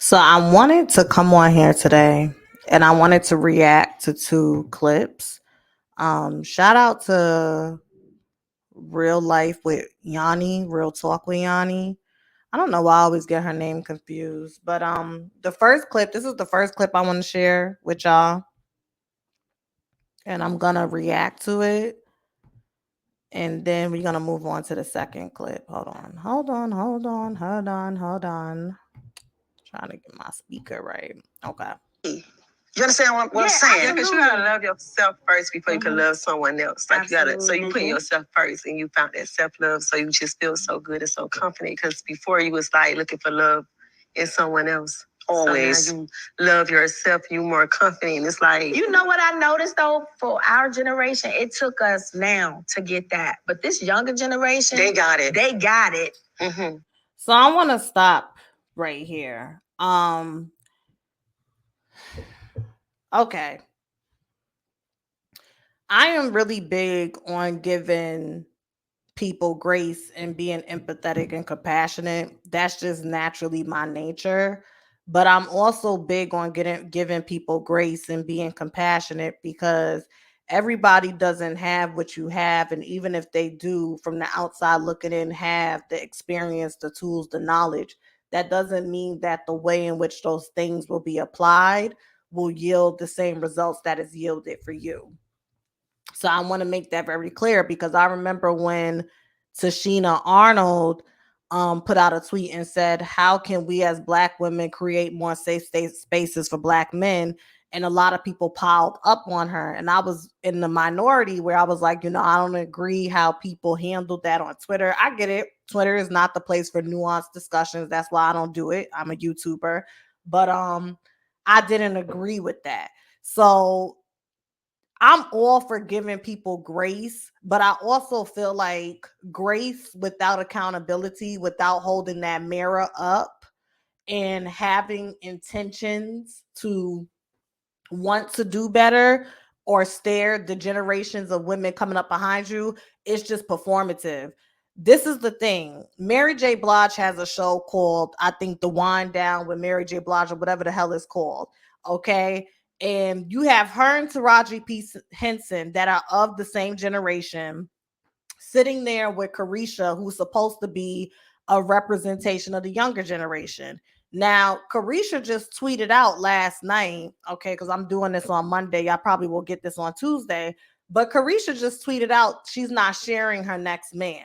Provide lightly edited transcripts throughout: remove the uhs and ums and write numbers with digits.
So I wanted to come on here today and I wanted to react to two clips. Shout out to Real Life with Yanni, Real Talk with Yanni. I don't know why I always get her name confused, but the first clip, this is the first clip I want to share with y'all, and I'm gonna react to it. And then we're gonna move on to the second clip. Hold on. Trying to get my speaker right. Okay. You understand what I'm saying? Yeah, because you gotta love yourself first before you can love someone else. Like you gotta, so you put yourself first, and you found that self love, so you just feel so good and so confident. Because before you was like looking for love in someone else. Always. So now you love yourself, you more confident. And it's like, you know what I noticed though, for our generation, it took us now to get that, but this younger generation, they got it. They got it. Mm-hmm. So I want to stop right here. Okay. I am really big on giving people grace and being empathetic and compassionate. That's just naturally my nature. But I'm also big on giving people grace and being compassionate because everybody doesn't have what you have. And even if they do, from the outside looking in, have the experience, the tools, the knowledge, that doesn't mean that the way in which those things will be applied will yield the same results that is yielded for you. So I want to make that very clear because I remember when Tashina Arnold put out a tweet and said, "How can we as Black women create more safe spaces for Black men?" And a lot of people piled up on her. And I was in the minority where I was like, I don't agree how people handled that on Twitter. I get it. Twitter is not the place for nuanced discussions. That's why I don't do it. I'm a YouTuber. But I didn't agree with that. So I'm all for giving people grace, but I also feel like grace without accountability, without holding that mirror up and having intentions to want to do better or stare the generations of women coming up behind you, it's just performative. This is the thing. Mary J. Blige has a show called, I think, The Wind Down with Mary J. Blige or whatever the hell it's called. Okay. And you have her and Taraji P. Henson that are of the same generation sitting there with Carisha, who's supposed to be a representation of the younger generation. Now, Carisha just tweeted out last night, okay, because I'm doing this on Monday. I probably will get this on Tuesday. But Carisha just tweeted out she's not sharing her next man.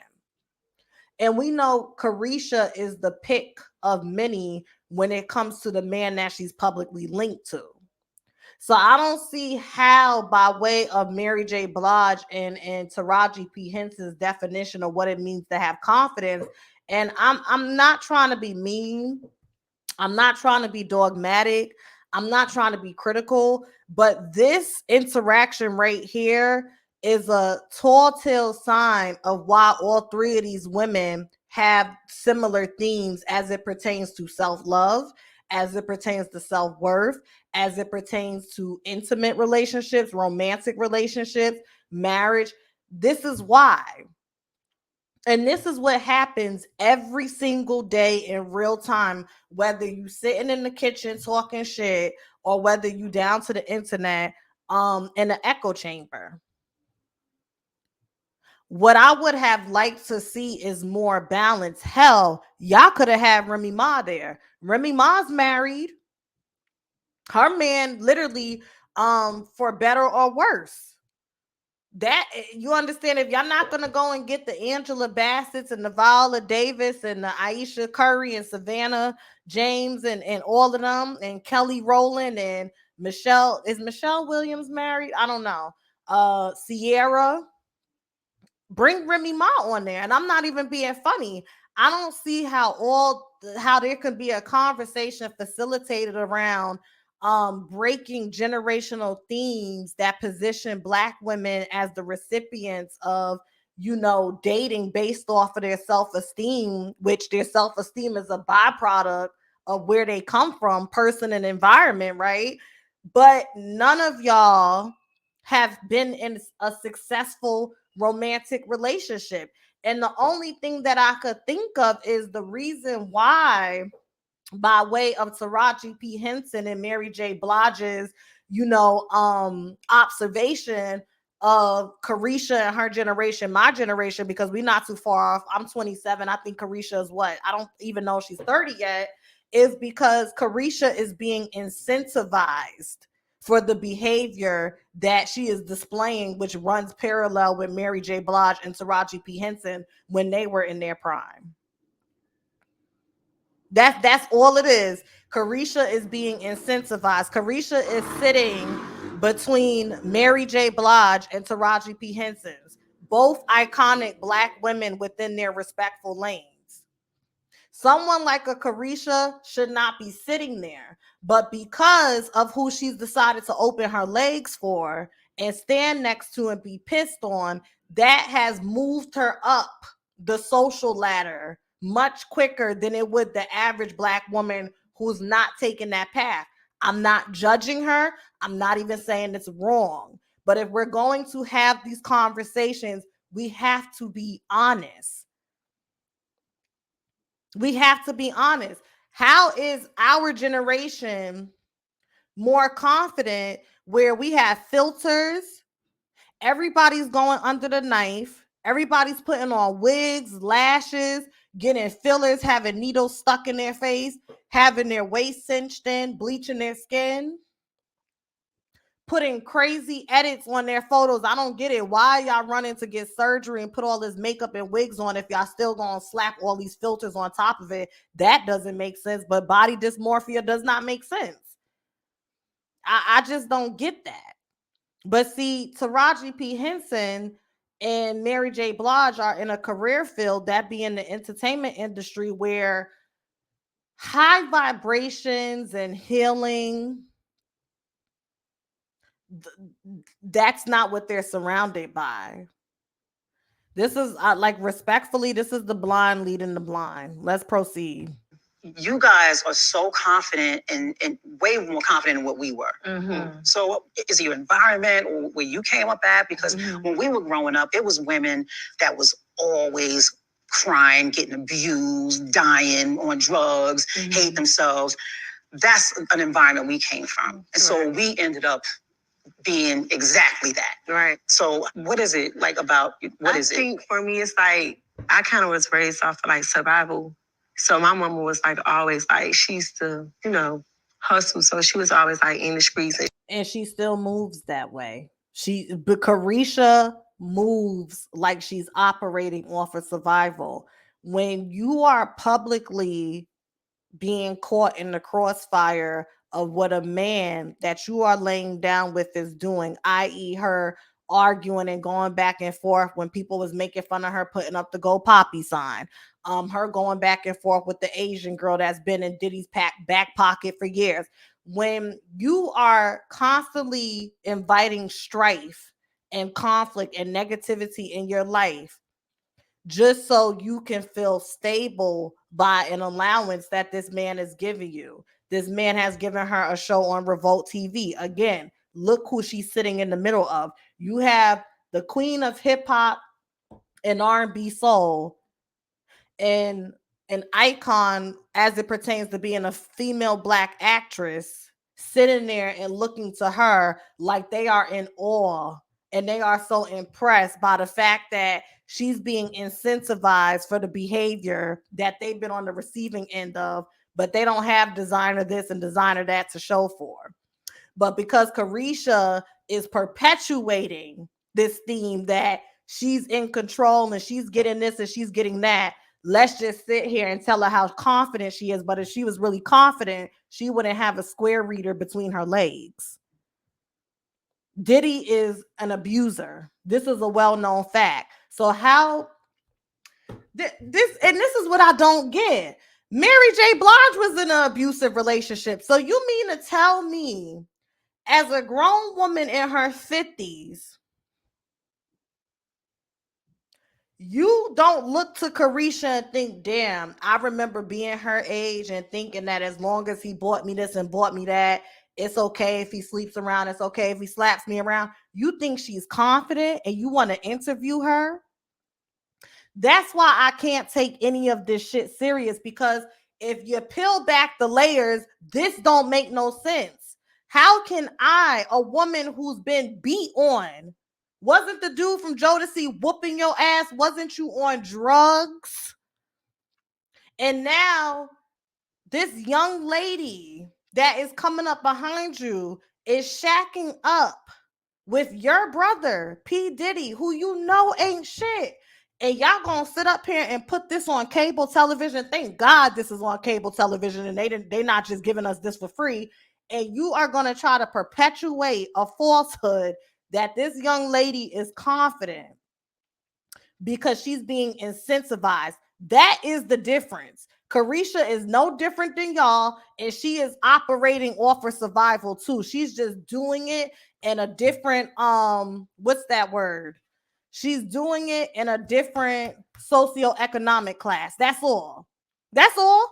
And we know Carisha is the pick of many when it comes to the man that she's publicly linked to. So I don't see how, by way of Mary J. Blige and Taraji P. Henson's definition of what it means to have confidence. And I'm not trying to be mean. I'm not trying to be dogmatic. I'm not trying to be critical. But this interaction right here is a tall tale sign of why all three of these women have similar themes as it pertains to self-love, as it pertains to self-worth, as it pertains to intimate relationships, romantic relationships, marriage. This is why. And this is what happens every single day in real time, whether you sitting in the kitchen talking shit or whether you down to the internet in the echo chamber. What I would have liked to see is more balance. Hell, y'all could have had Remy Ma there. Remy Ma's married. Her man literally for better or worse. That, you understand, if y'all not gonna go and get the Angela Bassett's and the Viola Davis and the Aisha Curry and Savannah James and all of them and Kelly Rowland and Michelle Williams married? I don't know. Sierra, bring Remy Ma on there. And I'm not even being funny. I don't see how there could be a conversation facilitated around breaking generational themes that position Black women as the recipients of, dating based off of their self-esteem, which their self-esteem is a byproduct of where they come from, person and environment, right? But none of y'all have been in a successful romantic relationship. And the only thing that I could think of is the reason why by way of Taraji P. Henson and Mary J. Blige's, observation of Carisha and her generation, my generation, because we're not too far off. I'm 27. I think Carisha is what? I don't even know if she's 30 yet. Is because Carisha is being incentivized for the behavior that she is displaying, which runs parallel with Mary J. Blige and Taraji P. Henson when they were in their prime. That's all it is. Carisha is being incentivized. Carisha is sitting between Mary J. Blige and Taraji P. Henson's, both iconic Black women within their respectful lanes. Someone like a Carisha should not be sitting there, but because of who she's decided to open her legs for and stand next to and be pissed on, that has moved her up the social ladder much quicker than it would the average Black woman who's not taking that path. I'm not judging her. I'm not even saying it's wrong. But if we're going to have these conversations, we have to be honest. We have to be honest. How is our generation more confident where we have filters? Everybody's going under the knife. Everybody's putting on wigs, lashes, getting fillers, having needles stuck in their face, having their waist cinched in, bleaching their skin, putting crazy edits on their photos. I don't get it. Why y'all running to get surgery and put all this makeup and wigs on if y'all still gonna slap all these filters on top of it? That doesn't make sense. But body dysmorphia does not make sense. I just don't get that. But see, Taraji P. Henson and Mary J. Blige are in a career field, that being the entertainment industry, where high vibrations and healing, that's not what they're surrounded by. This is like, respectfully, this is the blind leading the blind. Let's proceed. You guys are so confident and way more confident than what we were. Mm-hmm. So is it your environment or where you came up at? Because when we were growing up, it was women that was always crying, getting abused, dying on drugs, hate themselves. That's an environment we came from. And so we ended up being exactly that. Right. So what is it like about, I think for me, it's like, I kind of was raised off of like survival. So my mama was like always like, she used to, hustle. So she was always like in the streets. And she still moves that way. But Carisha moves like she's operating off of survival. When you are publicly being caught in the crossfire of what a man that you are laying down with is doing, i.e. her arguing and going back and forth when people was making fun of her putting up the Go Poppy sign, her going back and forth with the Asian girl that's been in Diddy's back pocket for years. When you are constantly inviting strife and conflict and negativity in your life, just so you can feel stable by an allowance that this man is giving you. This man has given her a show on Revolt TV. Again, look who she's sitting in the middle of. You have the queen of hip hop and R&B soul, and an icon as it pertains to being a female Black actress, sitting there and looking to her like they are in awe and they are so impressed by the fact that she's being incentivized for the behavior that they've been on the receiving end of, but they don't have designer this and designer that to show for. But because Carisha is perpetuating this theme that she's in control and she's getting this and she's getting that, let's just sit here and tell her how confident she is. But if she was really confident, she wouldn't have a square reader between her legs. Diddy is an abuser. This is a well-known fact. So how this is what I don't get. Mary J. Blige was in an abusive relationship. So you mean to tell me, as a grown woman in her 50s, you don't look to Carisha and think, damn, I remember being her age and thinking that as long as he bought me this and bought me that, it's okay if he sleeps around, it's okay if he slaps me around. You think she's confident and you want to interview her? That's why I can't take any of this shit serious, because if you peel back the layers, this don't make no sense. How can I, a woman who's been beat on, wasn't the dude from Jodeci whooping your ass? Wasn't you on drugs? And now this young lady that is coming up behind you is shacking up with your brother, P. Diddy, who you know ain't shit. And y'all gonna sit up here and put this on cable television. Thank God this is on cable television and they not just giving us this for free. And you are gonna try to perpetuate a falsehood that this young lady is confident because she's being incentivized. That is the difference. Carisha is no different than y'all, and she is operating off of survival too. She's just doing it in a different what's that word? She's doing it in a different socioeconomic class. That's all. That's all.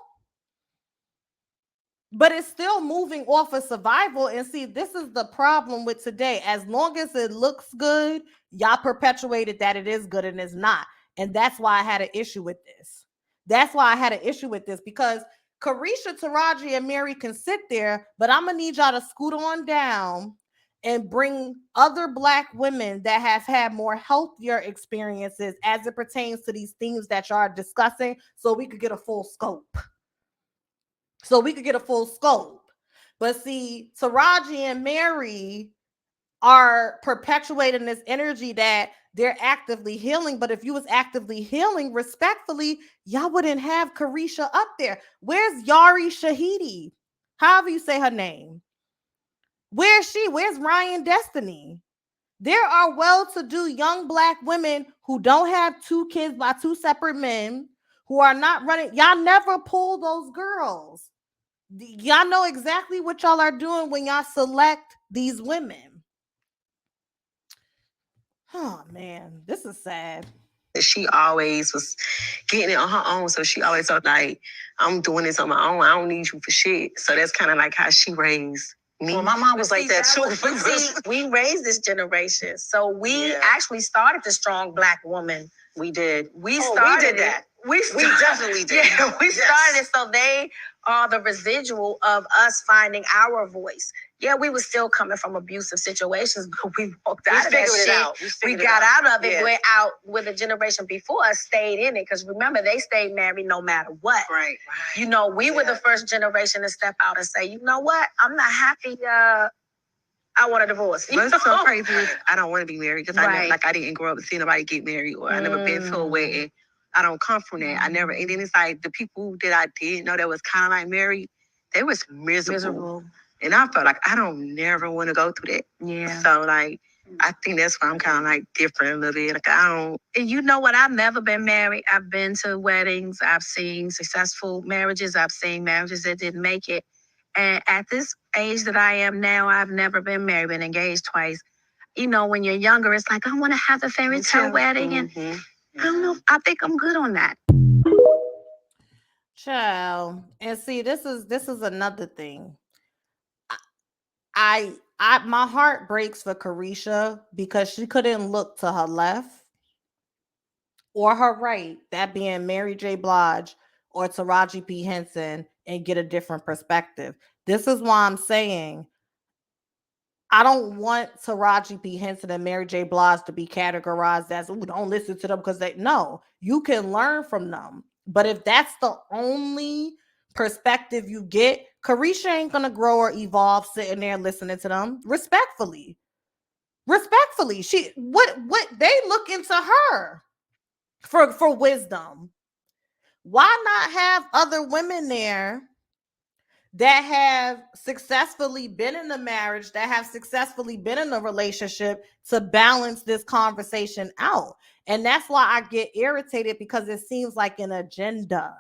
But it's still moving off of survival. And see, this is the problem with today. As long as it looks good, y'all perpetuated that it is good and it's not. And that's why I had an issue with this. That's why I had an issue with this, because Carisha, Taraji, and Mary can sit there, but I'm gonna need y'all to scoot on down and bring other Black women that have had more healthier experiences as it pertains to these themes that y'all are discussing, so we could get a full scope. But see, Taraji and Mary are perpetuating this energy that they're actively healing. But if you was actively healing, respectfully, y'all wouldn't have Carisha up there. Where's Yari Shahidi? However you say her name. Where's she? Where's Ryan Destiny? There are well-to-do young Black women who don't have 2 kids by 2 separate men, who are not running. Y'all never pull those girls. Y'all know exactly what y'all are doing when y'all select these women. Oh man, this is sad. She always was getting it on her own, so she always felt like, I'm doing this on my own. I don't need you for shit. So that's kind of like how she raised me. Well, my mom was like that too. See, we raised this generation, so we actually started the strong Black woman. We did. We started that. We definitely did. Yeah, we started it, so they are the residual of us finding our voice. Yeah, we were still coming from abusive situations, but we walked out of that shit. We got out of it. We're out with a generation before us stayed in it, because remember, they stayed married no matter what. Right. You know, we were the first generation to step out and say, you know what, I'm not happy. I want a divorce. What's so crazy is I don't want to be married, because I didn't grow up seeing nobody get married, or I never been to a wedding. I don't come from that. I never. And then it's like the people that I did know that was kind of like married, they was miserable. And I felt like I don't never want to go through that. Yeah. So like, I think that's why I'm kind of like different a little bit. Like I don't. And you know what? I've never been married. I've been to weddings. I've seen successful marriages. I've seen marriages that didn't make it. And at this age that I am now, I've never been married, been engaged twice. You know, when you're younger, it's like, I want to have the fairy tale wedding. And I don't know. I think I'm good on that. Child. And see, this is another thing. I my heart breaks for Carisha because she couldn't look to her left or her right, that being Mary J. Blige or Taraji P. Henson, and get a different perspective. This is why I'm saying I don't want Taraji P. Henson and Mary J. Blige to be categorized as, oh, don't listen to them because you can learn from them. But if that's the only perspective you get, Carisha ain't gonna grow or evolve sitting there listening to them. Respectfully, she what they look into her for wisdom. Why not have other women there that have successfully been in a marriage, that have successfully been in a relationship, to balance this conversation out? And that's why I get irritated, because it seems like an agenda.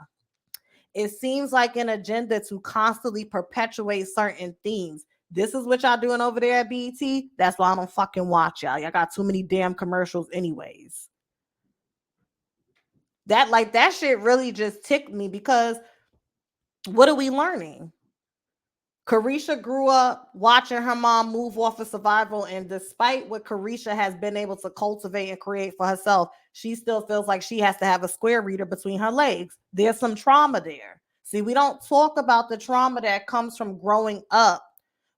It seems like an agenda to constantly perpetuate certain themes. This is what y'all doing over there at BET. That's why I don't fucking watch y'all. Y'all got too many damn commercials anyways. That shit really just ticked me, because what are we learning? Carisha grew up watching her mom move off of survival, and despite what Carisha has been able to cultivate and create for herself, she still feels like she has to have a square reader between her legs. There's some trauma there. See, we don't talk about the trauma that comes from growing up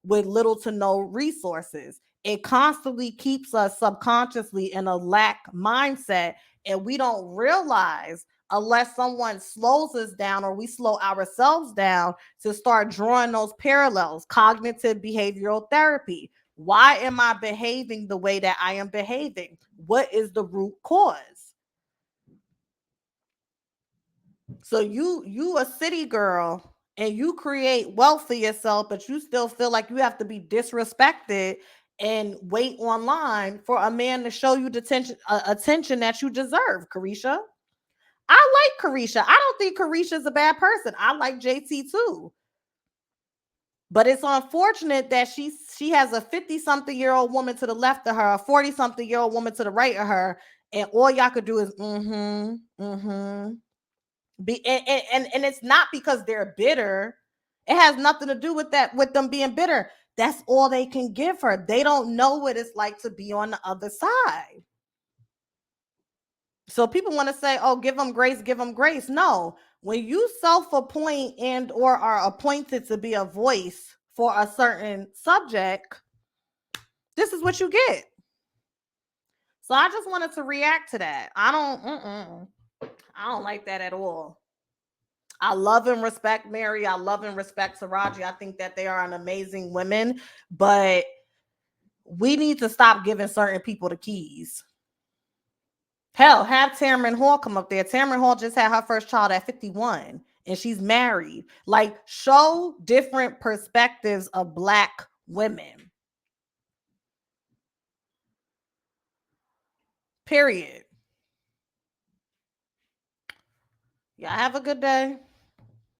with little to no resources. It constantly keeps us subconsciously in a lack mindset, and we don't realize unless someone slows us down or we slow ourselves down to start drawing those parallels. Cognitive behavioral therapy. Why am I behaving the way that I am behaving? What is the root cause? So you a city girl and you create wealth for yourself, but you still feel like you have to be disrespected and wait online for a man to show you the attention that you deserve, Carisha. I like Carisha. I don't think Carisha's a bad person. I like JT too. But it's unfortunate that she has a 50-something-year-old woman to the left of her, a 40-something-year-old woman to the right of her, and all y'all could do is and it's not because they're bitter. It has nothing to do with that, with them being bitter. That's all they can give her. They don't know what it's like to be on the other side. So people want to say, oh, give them grace, give them grace. No, when you self-appoint and or are appointed to be a voice for a certain subject, this is what you get. So I just wanted to react to that. I don't like that at all. I love and respect Mary. I love and respect Taraji. I think that they are an amazing women, but we need to stop giving certain people the keys. Hell, have Tamron Hall come up there. Tamron Hall just had her first child at 51 and she's married. Like, show different perspectives of Black women. Period. Y'all have a good day.